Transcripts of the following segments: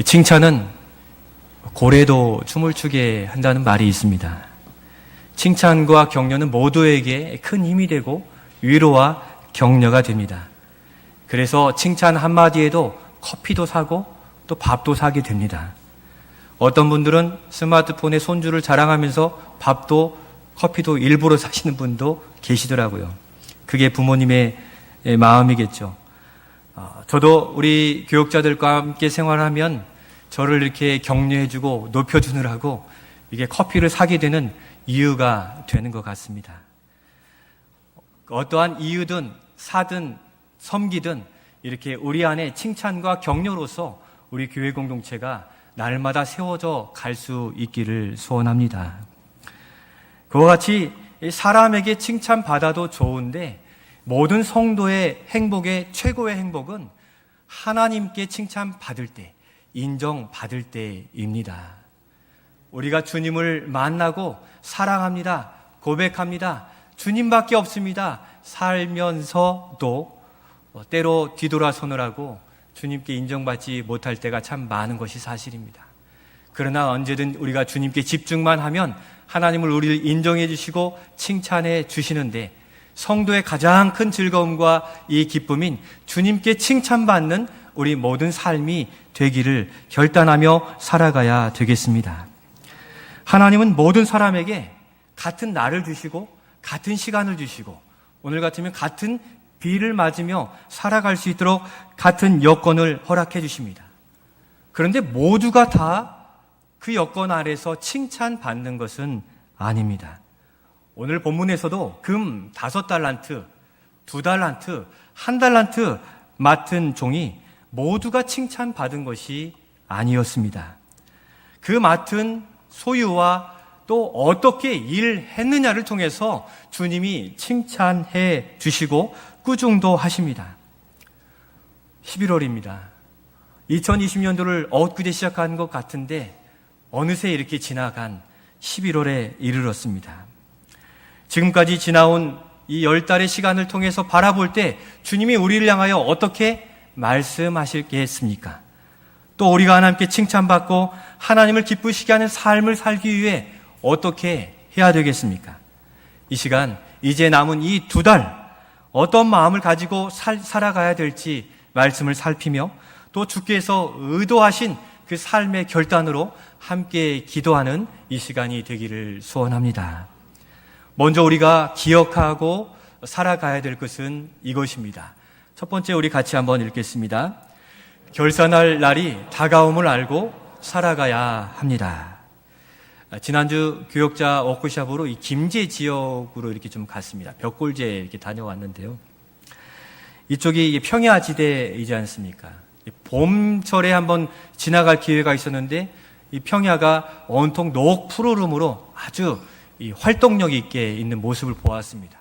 칭찬은 고래도 춤을 추게 한다는 말이 있습니다. 칭찬과 격려는 모두에게 큰 힘이 되고 위로와 격려가 됩니다. 그래서 칭찬 한마디에도 커피도 사고 또 밥도 사게 됩니다. 어떤 분들은 스마트폰에 손주를 자랑하면서 밥도 커피도 일부러 사시는 분도 계시더라고요. 그게 부모님의 마음이겠죠. 저도 우리 교육자들과 함께 생활하면 저를 이렇게 격려해주고 높여주느라고 이게 커피를 사게 되는 이유가 되는 것 같습니다. 어떠한 이유든 사든 섬기든 이렇게 우리 안에 칭찬과 격려로서 우리 교회 공동체가 날마다 세워져 갈 수 있기를 소원합니다. 그와 같이 사람에게 칭찬받아도 좋은데 모든 성도의 행복의 최고의 행복은 하나님께 칭찬받을 때, 인정받을 때입니다. 우리가 주님을 만나고 사랑합니다, 고백합니다, 주님밖에 없습니다 살면서도 때로 뒤돌아서느라고 주님께 인정받지 못할 때가 참 많은 것이 사실입니다. 그러나 언제든 우리가 주님께 집중만 하면 하나님을 우리를 인정해 주시고 칭찬해 주시는데, 성도의 가장 큰 즐거움과 이 기쁨인 주님께 칭찬받는 우리 모든 삶이 되기를 결단하며 살아가야 되겠습니다. 하나님은 모든 사람에게 같은 날을 주시고 같은 시간을 주시고 오늘 같으면 같은 비를 맞으며 살아갈 수 있도록 같은 여건을 허락해 주십니다. 그런데 모두가 다 그 여건 아래서 칭찬받는 것은 아닙니다. 오늘 본문에서도 금 5달란트, 2달란트, 1달란트 맡은 종이 모두가 칭찬받은 것이 아니었습니다. 그 맡은 소유와 또 어떻게 일했느냐를 통해서 주님이 칭찬해 주시고 꾸중도 하십니다. 11월입니다. 2020년도를 엊그제 시작한 것 같은데 어느새 이렇게 지나간 11월에 이르렀습니다. 지금까지 지나온 이 10달의 시간을 통해서 바라볼 때 주님이 우리를 향하여 어떻게 말씀하시겠습니까? 또 우리가 하나님께 칭찬받고 하나님을 기쁘시게 하는 삶을 살기 위해 어떻게 해야 되겠습니까? 이 시간 이제 남은 이 2달 어떤 마음을 가지고 살아가야 될지 말씀을 살피며 또 주께서 의도하신 그 삶의 결단으로 함께 기도하는 이 시간이 되기를 소원합니다. 먼저 우리가 기억하고 살아가야 될 것은 이것입니다. 첫 번째 우리 같이 한번 읽겠습니다. 결산할 날이 다가옴을 알고 살아가야 합니다. 지난주 교역자 워크숍으로 이 김제 지역으로 이렇게 좀 갔습니다. 벽골제 이렇게 다녀왔는데요. 이쪽이 평야지대이지 않습니까? 봄철에 한번 지나갈 기회가 있었는데 이 평야가 온통 녹푸르름으로 아주 이 활동력 있게 있는 모습을 보았습니다.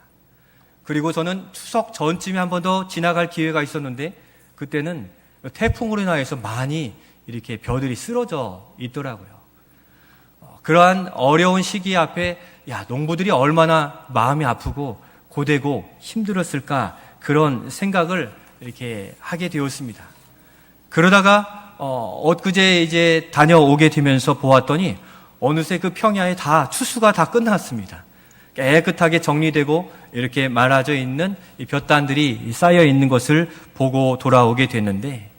그리고 저는 추석 전쯤에 한 번 더 지나갈 기회가 있었는데 그때는 태풍으로 인하여서 많이 이렇게 벼들이 쓰러져 있더라고요. 그러한 어려운 시기 앞에 농부들이 얼마나 마음이 아프고 고되고 힘들었을까 그런 생각을 이렇게 하게 되었습니다. 그러다가 엊그제 이제 다녀오게 되면서 보았더니 어느새 그 평야에 다 추수가 다 끝났습니다. 깨끗하게 정리되고 이렇게 말아져 있는 이 볕단들이 쌓여 있는 것을 보고 돌아오게 됐는데,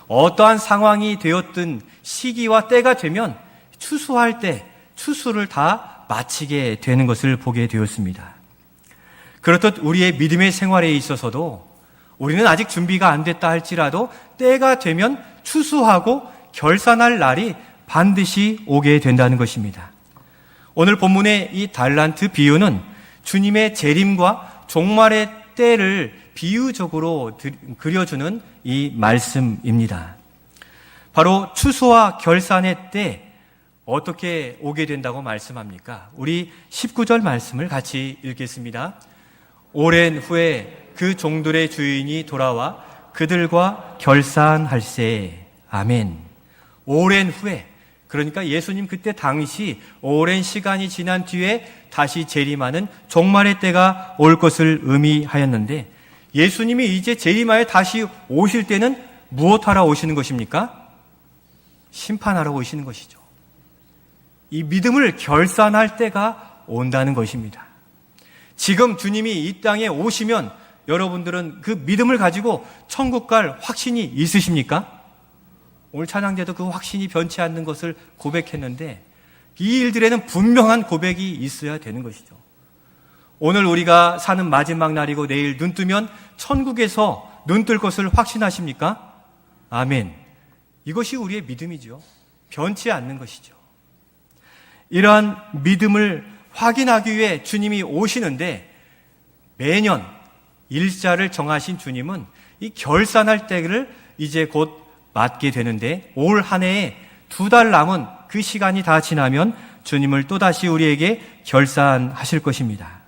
어떠한 상황이 되었든 시기와 때가 되면 추수할 때 추수를 다 마치게 되는 것을 보게 되었습니다. 그렇듯 우리의 믿음의 생활에 있어서도 우리는 아직 준비가 안 됐다 할지라도 때가 되면 추수하고 결산할 날이 반드시 오게 된다는 것입니다. 오늘 본문의 이 달란트 비유는 주님의 재림과 종말의 때를 비유적으로 그려주는 이 말씀입니다. 바로 추수와 결산의 때 어떻게 오게 된다고 말씀합니까? 우리 19절 말씀을 같이 읽겠습니다. 오랜 후에 그 종들의 주인이 돌아와 그들과 결산할세. 아멘. 오랜 후에, 그러니까 예수님 그때 당시 오랜 시간이 지난 뒤에 다시 재림하는 종말의 때가 올 것을 의미하였는데, 예수님이 이제 재림하여 다시 오실 때는 무엇하러 오시는 것입니까? 심판하러 오시는 것이죠. 이 믿음을 결산할 때가 온다는 것입니다. 지금 주님이 이 땅에 오시면 여러분들은 그 믿음을 가지고 천국 갈 확신이 있으십니까? 오늘 찬양제도 그 확신이 변치 않는 것을 고백했는데 이 일들에는 분명한 고백이 있어야 되는 것이죠. 오늘 우리가 사는 마지막 날이고 내일 눈 뜨면 천국에서 눈 뜰 것을 확신하십니까? 아멘. 이것이 우리의 믿음이죠. 변치 않는 것이죠. 이러한 믿음을 확인하기 위해 주님이 오시는데 매년 일자를 정하신 주님은 이 결산할 때를 이제 곧 맞게 되는데 올 한 해에 2달 남은 그 시간이 다 지나면 주님을 또다시 우리에게 결산하실 것입니다.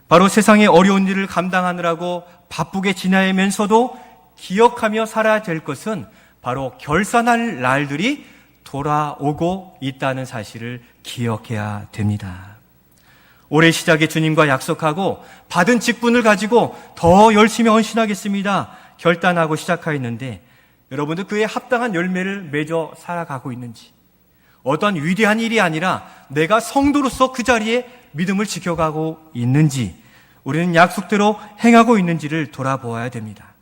바로 세상의 어려운 일을 감당하느라고 바쁘게 지내면서도 기억하며 살아야 될 것은 바로 결산할 날들이 돌아오고 있다는 사실을 기억해야 됩니다. 올해 시작에 주님과 약속하고 받은 직분을 가지고 더 열심히 헌신하겠습니다. 결단하고 시작하였는데 여러분들 그에 합당한 열매를 맺어 살아가고 있는지, 어떤 위대한 일이 아니라 내가 성도로서 그 자리에 믿음을 지켜가고 있는지, 우리는 약속대로 행하고 있는지를 돌아보아야 됩니다.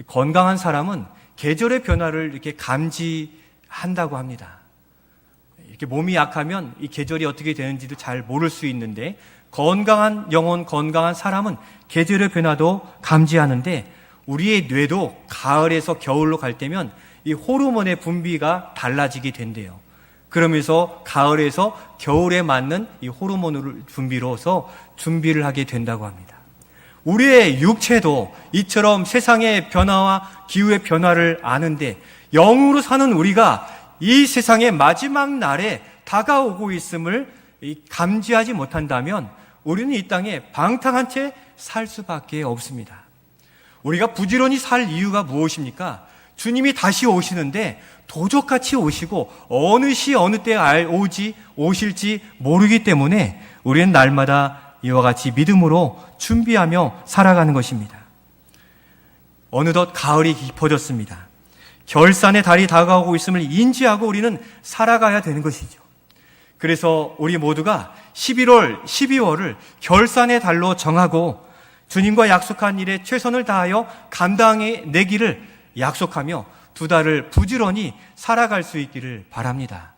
건강한 사람은 계절의 변화를 이렇게 감지한다고 합니다. 이렇게 몸이 약하면 이 계절이 어떻게 되는지도 잘 모를 수 있는데 건강한 영혼, 건강한 사람은 계절의 변화도 감지하는데 우리의 뇌도 가을에서 겨울로 갈 때면 이 호르몬의 분비가 달라지게 된대요. 그러면서 가을에서 겨울에 맞는 이 호르몬을 분비로서 준비를 하게 된다고 합니다. 우리의 육체도 이처럼 세상의 변화와 기후의 변화를 아는데 영으로 사는 우리가 이 세상의 마지막 날에 다가오고 있음을 감지하지 못한다면 우리는 이 땅에 방탕한 채 살 수밖에 없습니다. 우리가 부지런히 살 이유가 무엇입니까? 주님이 다시 오시는데 도적같이 오시고 어느 시 어느 때에 오실지 모르기 때문에 우리는 날마다 이와 같이 믿음으로 준비하며 살아가는 것입니다. 어느덧 가을이 깊어졌습니다. 결산의 달이 다가오고 있음을 인지하고 우리는 살아가야 되는 것이죠. 그래서 우리 모두가 11월, 12월을 결산의 달로 정하고 주님과 약속한 일에 최선을 다하여 감당해내기를 약속하며 2달을 부지런히 살아갈 수 있기를 바랍니다.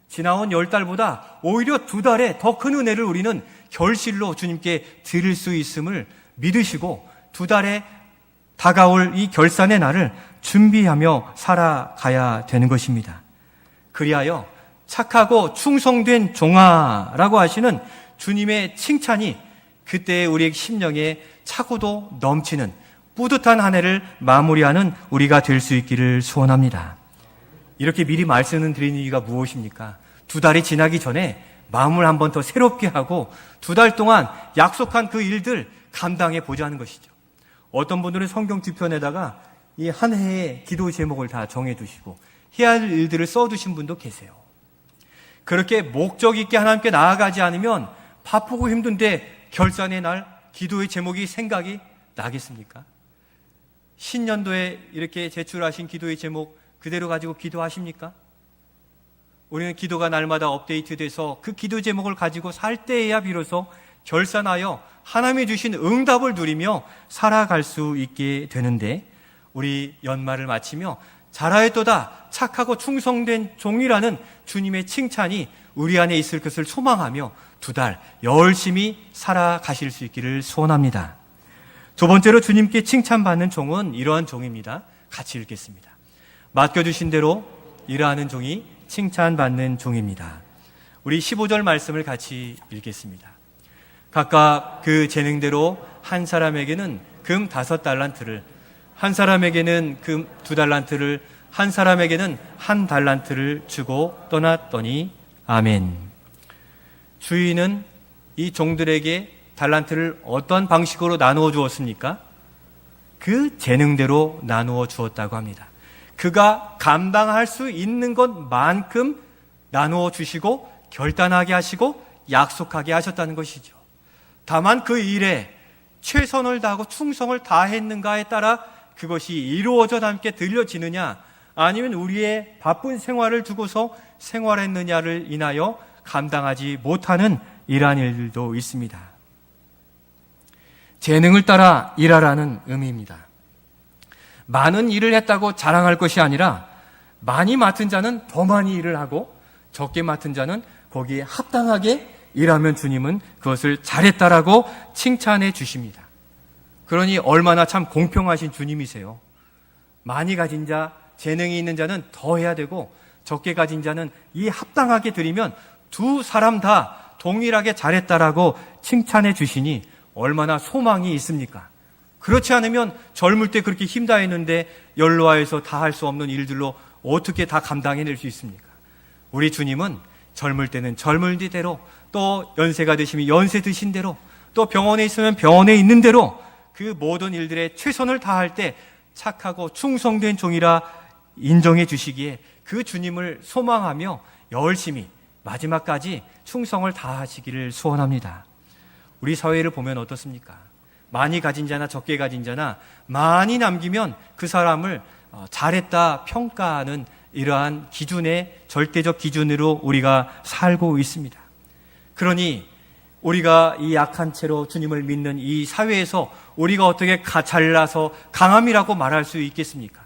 지나온 10달보다 오히려 2달에 더 큰 은혜를 우리는 결실로 주님께 드릴 수 있음을 믿으시고 2달에 다가올 이 결산의 날을 준비하며 살아가야 되는 것입니다. 그리하여 착하고 충성된 종아라고 하시는 주님의 칭찬이 그때 우리의 심령에 차고도 넘치는 뿌듯한 한 해를 마무리하는 우리가 될 수 있기를 소원합니다. 이렇게 미리 말씀을 드리는 이유가 무엇입니까? 2달이 지나기 전에 마음을 한 번 더 새롭게 하고 2달 동안 약속한 그 일들 감당해 보자는 것이죠. 어떤 분들은 성경 뒤편에다가 이 한 해의 기도 제목을 다 정해두시고 해야 할 일들을 써두신 분도 계세요. 그렇게 목적 있게 하나님께 나아가지 않으면 바쁘고 힘든데 결산의 날 기도의 제목이 생각이 나겠습니까? 신년도에 이렇게 제출하신 기도의 제목 그대로 가지고 기도하십니까? 우리는 기도가 날마다 업데이트돼서 그 기도 제목을 가지고 살 때에야 비로소 결산하여 하나님이 주신 응답을 누리며 살아갈 수 있게 되는데 우리 연말을 마치며 잘하였도다 착하고 충성된 종이라는 주님의 칭찬이 우리 안에 있을 것을 소망하며 2달 열심히 살아가실 수 있기를 소원합니다. 두 번째로 주님께 칭찬받는 종은 이러한 종입니다. 같이 읽겠습니다. 맡겨주신 대로 일하는 종이 칭찬받는 종입니다. 우리 15절 말씀을 같이 읽겠습니다. 각각 그 재능대로 한 사람에게는 금 5달란트를, 한 사람에게는 금 2달란트를, 한 사람에게는 1달란트를 주고 떠났더니 아멘. 주인은 이 종들에게 달란트를 어떤 방식으로 나누어 주었습니까? 그 재능대로 나누어 주었다고 합니다. 그가 감당할 수 있는 것만큼 나누어 주시고 결단하게 하시고 약속하게 하셨다는 것이죠. 다만 그 일에 최선을 다하고 충성을 다했는가에 따라 그것이 이루어져 함께 들려지느냐 아니면 우리의 바쁜 생활을 두고서 생활했느냐를 인하여 감당하지 못하는 이러한 일들도 있습니다. 재능을 따라 일하라는 의미입니다. 많은 일을 했다고 자랑할 것이 아니라 많이 맡은 자는 더 많이 일을 하고 적게 맡은 자는 거기에 합당하게 일하면 주님은 그것을 잘했다라고 칭찬해 주십니다. 그러니 얼마나 참 공평하신 주님이세요. 많이 가진 자, 재능이 있는 자는 더 해야 되고 적게 가진 자는 이 합당하게 드리면 두 사람 다 동일하게 잘했다라고 칭찬해 주시니 얼마나 소망이 있습니까? 그렇지 않으면 젊을 때 그렇게 힘다했는데 연로하여서 다 할 수 없는 일들로 어떻게 다 감당해낼 수 있습니까? 우리 주님은 젊을 때는 젊을 대로, 또 연세가 드시면 연세 드신 대로, 또 병원에 있으면 병원에 있는 대로 그 모든 일들에 최선을 다할 때 착하고 충성된 종이라 인정해 주시기에 그 주님을 소망하며 열심히 마지막까지 충성을 다하시기를 소원합니다. 우리 사회를 보면 어떻습니까? 많이 가진 자나 적게 가진 자나 많이 남기면 그 사람을 잘했다 평가하는 이러한 기준의 절대적 기준으로 우리가 살고 있습니다. 그러니 우리가 이 약한 채로 주님을 믿는 이 사회에서 우리가 어떻게 잘나서 강함이라고 말할 수 있겠습니까?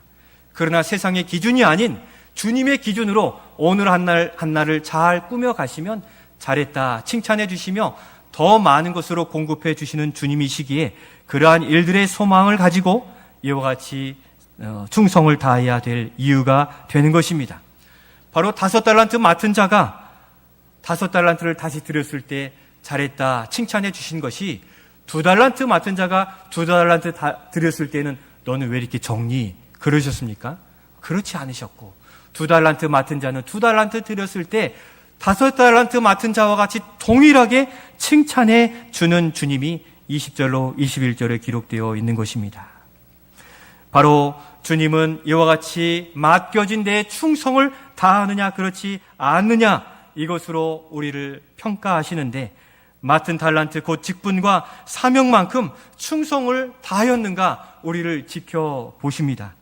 그러나 세상의 기준이 아닌 주님의 기준으로 오늘 한날을 잘 꾸며가시면 잘했다 칭찬해 주시며 더 많은 것으로 공급해 주시는 주님이시기에 그러한 일들의 소망을 가지고 이와 같이 충성을 다해야 될 이유가 되는 것입니다. 바로 5달란트 맡은 자가 5달란트를 다시 드렸을 때 잘했다 칭찬해 주신 것이 2달란트 맡은 자가 2달란트 드렸을 때는 너는 왜 이렇게 적니? 그러셨습니까? 그렇지 않으셨고 2달란트 맡은 자는 2달란트 드렸을 때 5달란트 맡은 자와 같이 동일하게 칭찬해 주는 주님이 20절로 21절에 기록되어 있는 것입니다. 바로 주님은 이와 같이 맡겨진 데에 충성을 다하느냐 그렇지 않느냐 이것으로 우리를 평가하시는데 맡은 달란트 곧 직분과 사명만큼 충성을 다하였는가 우리를 지켜보십니다.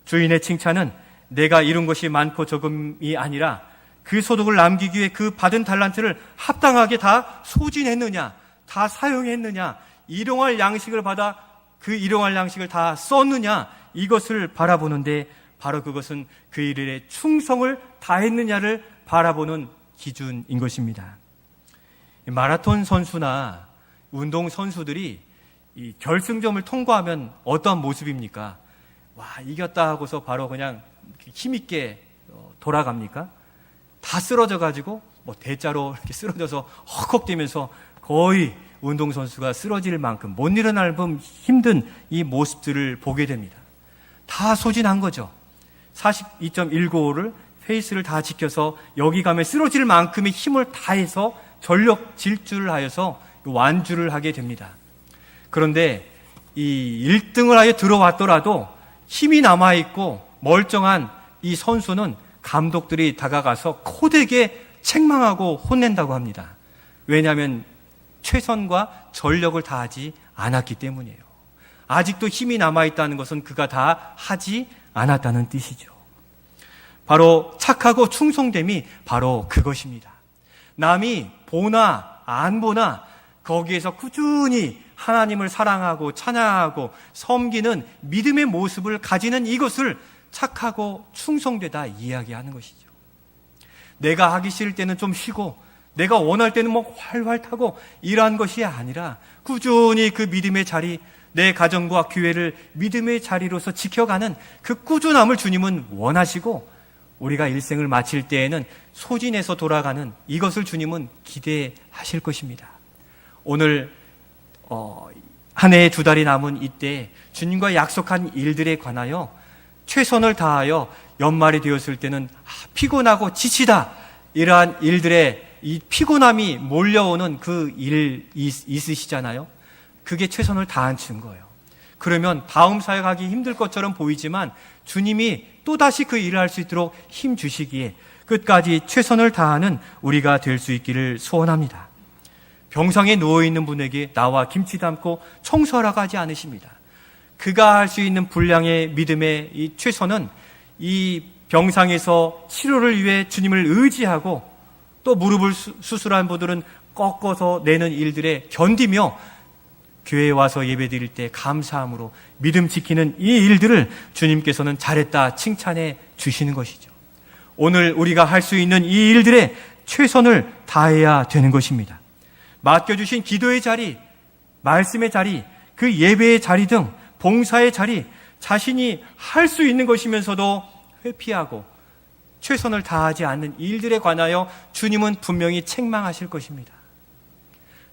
주인의 칭찬은 내가 이룬 것이 많고 적음이 아니라 그 소득을 남기기 위해 그 받은 달란트를 합당하게 다 소진했느냐, 다 사용했느냐, 일용할 양식을 받아 그 일용할 양식을 다 썼느냐 이것을 바라보는데 바로 그것은 그 일에 충성을 다했느냐를 바라보는 기준인 것입니다. 마라톤 선수나 운동 선수들이 이 결승점을 통과하면 어떤 모습입니까? 와, 이겼다 하고서 바로 그냥 힘있게 돌아갑니까? 다 쓰러져가지고 대자로 이렇게 쓰러져서 헉헉대면서 거의 운동선수가 쓰러질 만큼 못 일어날 만큼 힘든 이 모습들을 보게 됩니다. 다 소진한 거죠. 42.195를 페이스를 다 지켜서 여기 가면 쓰러질 만큼의 힘을 다해서 전력 질주를 하여서 완주를 하게 됩니다. 그런데 이 1등을 하여 들어왔더라도 힘이 남아있고 멀쩡한 이 선수는 감독들이 다가가서 코되게 책망하고 혼낸다고 합니다. 왜냐하면 최선과 전력을 다하지 않았기 때문이에요. 아직도 힘이 남아있다는 것은 그가 다 하지 않았다는 뜻이죠. 바로 착하고 충성됨이 바로 그것입니다. 남이 보나 안 보나 거기에서 꾸준히 하나님을 사랑하고 찬양하고 섬기는 믿음의 모습을 가지는 이것을 착하고 충성되다 이야기하는 것이죠. 내가 하기 싫을 때는 좀 쉬고 내가 원할 때는 활활 타고 이러한 것이 아니라 꾸준히 그 믿음의 자리, 내 가정과 교회를 믿음의 자리로서 지켜가는 그 꾸준함을 주님은 원하시고 우리가 일생을 마칠 때에는 소진해서 돌아가는 이것을 주님은 기대하실 것입니다. 오늘 한 해의 2달이 남은 이때 주님과 약속한 일들에 관하여 최선을 다하여 연말이 되었을 때는 피곤하고 지치다 이러한 일들의 이 피곤함이 몰려오는 그 일 있으시잖아요. 그게 최선을 다한 거예요. 그러면 다음 사역하기 힘들 것처럼 보이지만 주님이 또다시 그 일을 할 수 있도록 힘 주시기에 끝까지 최선을 다하는 우리가 될 수 있기를 소원합니다. 병상에 누워있는 분에게 나와 김치 담고 청소하라고 하지 않으십니다. 그가 할 수 있는 분량의 믿음의 이 최선은 이 병상에서 치료를 위해 주님을 의지하고 또 무릎을 수술한 분들은 꺾어서 내는 일들에 견디며 교회에 와서 예배드릴 때 감사함으로 믿음 지키는 이 일들을 주님께서는 잘했다 칭찬해 주시는 것이죠. 오늘 우리가 할 수 있는 이 일들에 최선을 다해야 되는 것입니다. 맡겨주신 기도의 자리, 말씀의 자리, 그 예배의 자리 등 봉사의 자리, 자신이 할 수 있는 것이면서도 회피하고 최선을 다하지 않는 일들에 관하여 주님은 분명히 책망하실 것입니다.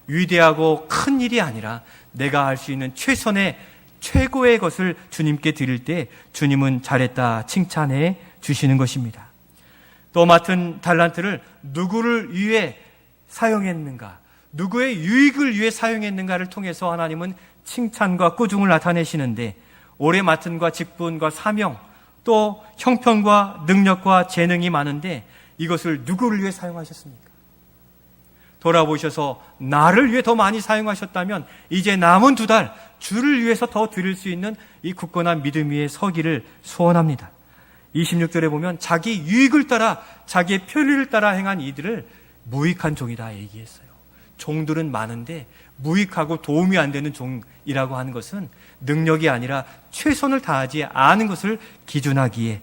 위대하고 큰 일이 아니라 내가 할 수 있는 최선의 최고의 것을 주님께 드릴 때 주님은 잘했다 칭찬해 주시는 것입니다. 또 맡은 달란트를 누구를 위해 사용했는가, 누구의 유익을 위해 사용했는가를 통해서 하나님은 칭찬과 꾸중을 나타내시는데, 오래 맡은과 직분과 사명, 또 형편과 능력과 재능이 많은데 이것을 누구를 위해 사용하셨습니까? 돌아보셔서 나를 위해 더 많이 사용하셨다면 이제 남은 2달 주를 위해서 더 드릴 수 있는 이 굳건한 믿음 위에 서기를 소원합니다. 26절에 보면 자기 유익을 따라 자기의 편리를 따라 행한 이들을 무익한 종이다 얘기했어요. 종들은 많은데 무익하고 도움이 안 되는 종이라고 하는 것은 능력이 아니라 최선을 다하지 않은 것을 기준하기에,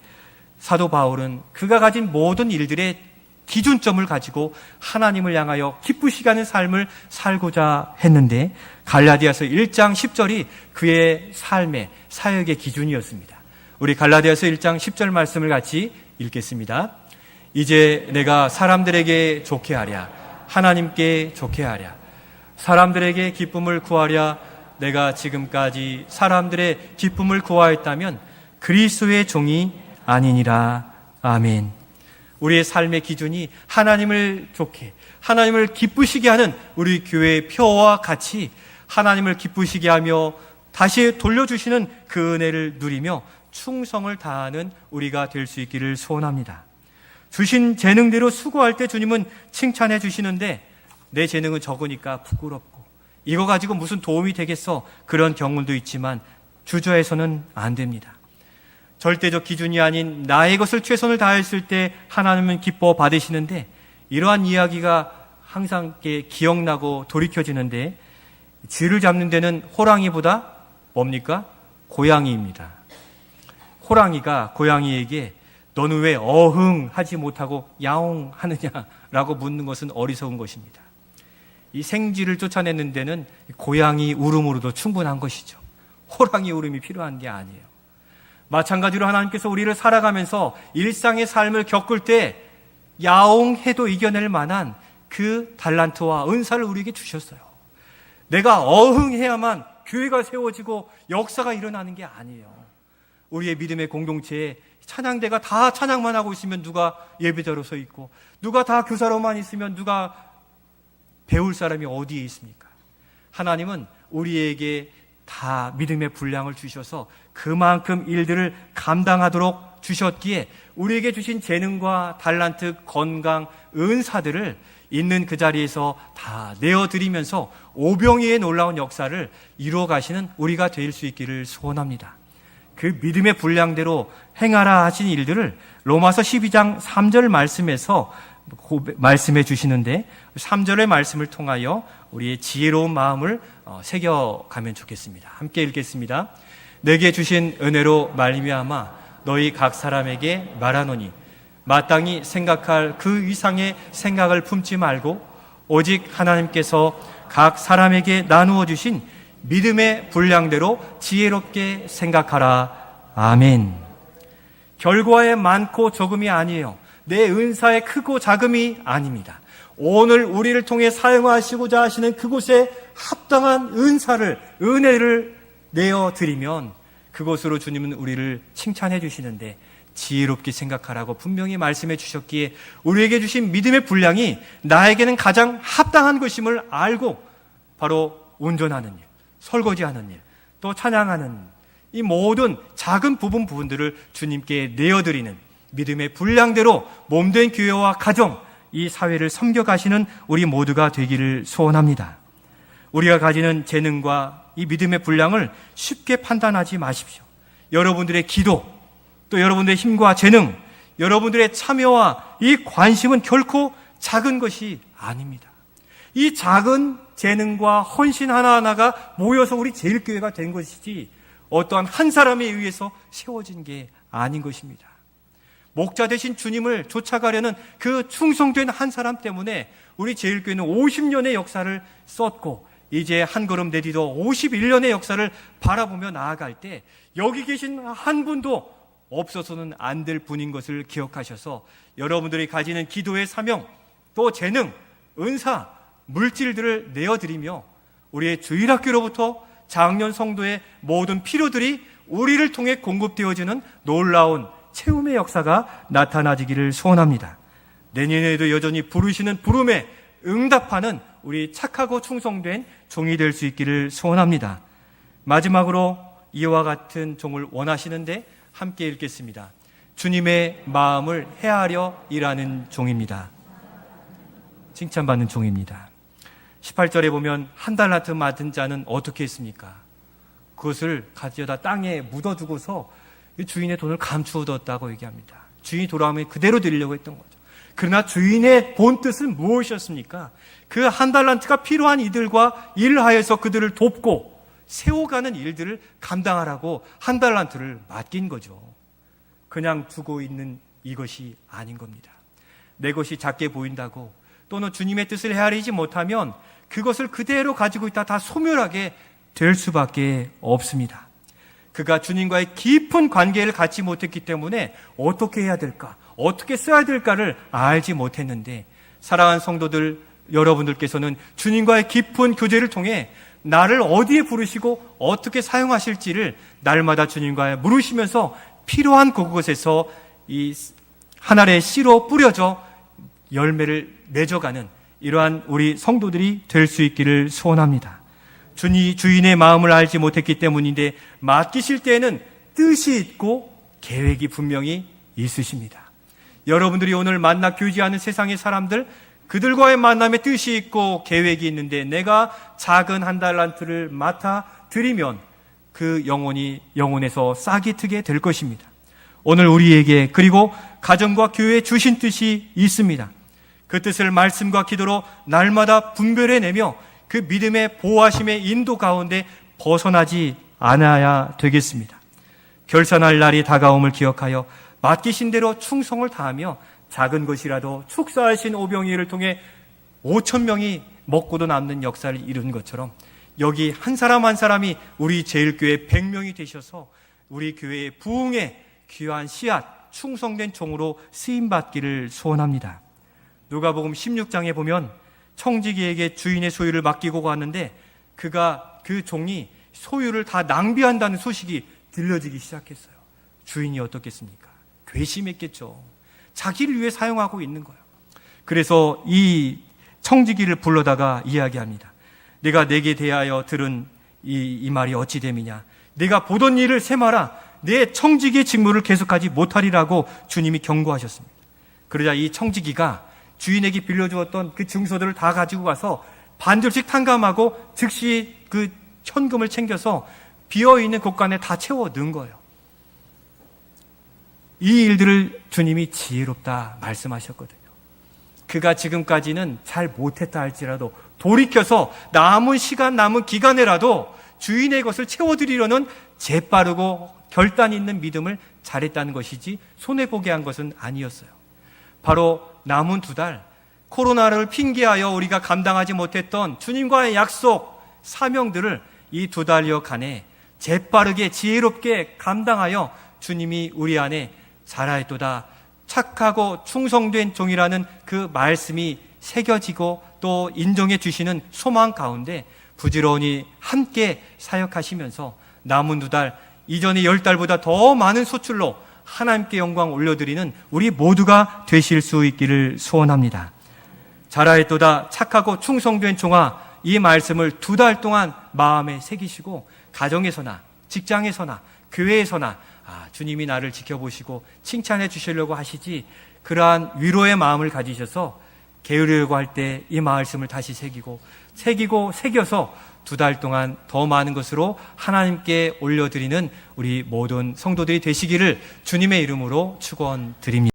사도 바울은 그가 가진 모든 일들의 기준점을 가지고 하나님을 향하여 기쁘시게 하는 삶을 살고자 했는데, 갈라디아서 1장 10절이 그의 삶의 사역의 기준이었습니다. 우리 갈라디아서 1장 10절 말씀을 같이 읽겠습니다. 이제 내가 사람들에게 좋게 하랴, 하나님께 좋게 하랴, 사람들에게 기쁨을 구하랴. 내가 지금까지 사람들의 기쁨을 구하였다면 그리스도의 종이 아니니라. 아멘. 우리의 삶의 기준이 하나님을 좋게, 하나님을 기쁘시게 하는 우리 교회의 표와 같이 하나님을 기쁘시게 하며 다시 돌려주시는 그 은혜를 누리며 충성을 다하는 우리가 될 수 있기를 소원합니다. 주신 재능대로 수고할 때 주님은 칭찬해 주시는데, 내 재능은 적으니까 부끄럽고 이거 가지고 무슨 도움이 되겠어, 그런 경우도 있지만 주저해서는 안 됩니다. 절대적 기준이 아닌 나의 것을 최선을 다했을 때 하나님은 기뻐 받으시는데, 이러한 이야기가 항상 기억나고 돌이켜지는데, 쥐를 잡는 데는 호랑이보다 뭡니까? 고양이입니다. 호랑이가 고양이에게 너는 왜 어흥 하지 못하고 야옹 하느냐라고 묻는 것은 어리석은 것입니다. 이 생쥐를 쫓아내는 데는 고양이 울음으로도 충분한 것이죠. 호랑이 울음이 필요한 게 아니에요. 마찬가지로 하나님께서 우리를 살아가면서 일상의 삶을 겪을 때 야옹해도 이겨낼 만한 그 달란트와 은사를 우리에게 주셨어요. 내가 어흥해야만 교회가 세워지고 역사가 일어나는 게 아니에요. 우리의 믿음의 공동체에 찬양대가 다 찬양만 하고 있으면 누가 예배자로 서 있고, 누가 다 교사로만 있으면 누가 배울 사람이 어디에 있습니까? 하나님은 우리에게 다 믿음의 분량을 주셔서 그만큼 일들을 감당하도록 주셨기에 우리에게 주신 재능과 달란트, 건강, 은사들을 있는 그 자리에서 다 내어드리면서 오병이의 놀라운 역사를 이루어 가시는 우리가 될 수 있기를 소원합니다. 그 믿음의 분량대로 행하라 하신 일들을 로마서 12장 3절 말씀에서 말씀해 주시는데, 3절의 말씀을 통하여 우리의 지혜로운 마음을 새겨가면 좋겠습니다. 함께 읽겠습니다. 내게 주신 은혜로 말미암아 너희 각 사람에게 말하노니 마땅히 생각할 그 이상의 생각을 품지 말고 오직 하나님께서 각 사람에게 나누어 주신 믿음의 분량대로 지혜롭게 생각하라. 아멘. 결과에 많고 적음이 아니에요. 내 은사의 크고 작음이 아닙니다. 오늘 우리를 통해 사용하시고자 하시는 그곳에 합당한 은사를, 은혜를 내어드리면 그것으로 주님은 우리를 칭찬해 주시는데, 지혜롭게 생각하라고 분명히 말씀해 주셨기에 우리에게 주신 믿음의 분량이 나에게는 가장 합당한 것임을 알고 바로 운전하는 일, 설거지하는 일, 또 찬양하는 이 모든 작은 부분들을 주님께 내어드리는 믿음의 분량대로 몸된 교회와 가정, 이 사회를 섬겨가시는 우리 모두가 되기를 소원합니다. 우리가 가지는 재능과 이 믿음의 분량을 쉽게 판단하지 마십시오. 여러분들의 기도, 또 여러분들의 힘과 재능, 여러분들의 참여와 이 관심은 결코 작은 것이 아닙니다. 이 작은 재능과 헌신 하나하나가 모여서 우리 제일교회가 된 것이지 어떠한 한 사람에 의해서 세워진 게 아닌 것입니다. 목자 되신 주님을 쫓아가려는 그 충성된 한 사람 때문에 우리 제일교회는 50년의 역사를 썼고 이제 한 걸음 내디뎌 51년의 역사를 바라보며 나아갈 때 여기 계신 한 분도 없어서는 안 될 분인 것을 기억하셔서 여러분들이 가지는 기도의 사명, 또 재능, 은사, 물질들을 내어드리며 우리의 주일학교로부터 작년 성도의 모든 필요들이 우리를 통해 공급되어지는 놀라운 채움의 역사가 나타나지기를 소원합니다. 내년에도 여전히 부르시는 부름에 응답하는 우리 착하고 충성된 종이 될 수 있기를 소원합니다. 마지막으로 이와 같은 종을 원하시는데 함께 읽겠습니다. 주님의 마음을 헤아려 일하는 종입니다. 칭찬받는 종입니다. 18절에 보면 한 달란트 맡은 자는 어떻게 했습니까? 그것을 가져다 땅에 묻어두고서 주인의 돈을 감추어뒀다고 얘기합니다. 주인이 돌아오면 그대로 드리려고 했던 거죠. 그러나 주인의 본 뜻은 무엇이었습니까? 그 한 달란트가 필요한 이들과 일하여서 그들을 돕고 세워가는 일들을 감당하라고 한 달란트를 맡긴 거죠. 그냥 두고 있는 이것이 아닌 겁니다. 내 것이 작게 보인다고 또는 주님의 뜻을 헤아리지 못하면 그것을 그대로 가지고 있다 다 소멸하게 될 수밖에 없습니다. 그가 주님과의 깊은 관계를 갖지 못했기 때문에 어떻게 해야 될까, 어떻게 써야 될까를 알지 못했는데 사랑하는 성도들 여러분들께서는 주님과의 깊은 교제를 통해 나를 어디에 부르시고 어떻게 사용하실지를 날마다 주님과 물으시면서 필요한 그곳에서 이 한 알의 씨로 뿌려져 열매를 맺어가는 이러한 우리 성도들이 될 수 있기를 소원합니다. 주인의 마음을 알지 못했기 때문인데 맡기실 때에는 뜻이 있고 계획이 분명히 있으십니다. 여러분들이 오늘 만나 교제하는 세상의 사람들, 그들과의 만남에 뜻이 있고 계획이 있는데 내가 작은 한 달란트를 맡아 드리면 그 영혼에서 싹이 트게 될 것입니다. 오늘 우리에게 그리고 가정과 교회에 주신 뜻이 있습니다. 그 뜻을 말씀과 기도로 날마다 분별해내며 그 믿음의 보호하심의 인도 가운데 벗어나지 않아야 되겠습니다. 결산할 날이 다가옴을 기억하여 맡기신 대로 충성을 다하며 작은 것이라도 축사하신 오병이를 통해 5,000명이 먹고도 남는 역사를 이룬 것처럼 여기 한 사람 한 사람이 우리 제일교회 100명이 되셔서 우리 교회의 부흥의 귀한 씨앗, 충성된 종으로 쓰임받기를 소원합니다. 누가복음 16장에 보면 청지기에게 주인의 소유를 맡기고 갔는데 그 종이 소유를 다 낭비한다는 소식이 들려지기 시작했어요. 주인이 어떻겠습니까? 괘씸했겠죠. 자기를 위해 사용하고 있는 거예요. 그래서 이 청지기를 불러다가 이야기합니다. 내가 내게 대하여 들은 이 말이 어찌 됨이냐. 내가 보던 일을 세마라. 내 청지기의 직무를 계속하지 못하리라고 주님이 경고하셨습니다. 그러자 이 청지기가 주인에게 빌려주었던 그 증서들을 다 가지고 가서 반절씩 탕감하고 즉시 그 현금을 챙겨서 비어있는 곳간에 다 채워 넣은 거예요. 이 일들을 주님이 지혜롭다 말씀하셨거든요. 그가 지금까지는 잘 못했다 할지라도 돌이켜서 남은 시간, 남은 기간에라도 주인의 것을 채워드리려는 재빠르고 결단 있는 믿음을 잘했다는 것이지 손해보게 한 것은 아니었어요. 바로 남은 2달, 코로나를 핑계하여 우리가 감당하지 못했던 주님과의 약속, 사명들을 이 2달여 간에 재빠르게 지혜롭게 감당하여 주님이 우리 안에 살아있도다 착하고 충성된 종이라는 그 말씀이 새겨지고 또 인정해 주시는 소망 가운데 부지런히 함께 사역하시면서 남은 2달, 이전의 10달보다 더 많은 소출로 하나님께 영광 올려드리는 우리 모두가 되실 수 있기를 소원합니다. 잘하였도다 착하고 충성된 종아, 이 말씀을 2달 동안 마음에 새기시고 가정에서나 직장에서나 교회에서나 주님이 나를 지켜보시고 칭찬해 주시려고 하시지 그러한 위로의 마음을 가지셔서 게으르려고 할 때 이 말씀을 다시 새겨서 2달 동안 더 많은 것으로 하나님께 올려드리는 우리 모든 성도들이 되시기를 주님의 이름으로 축원드립니다.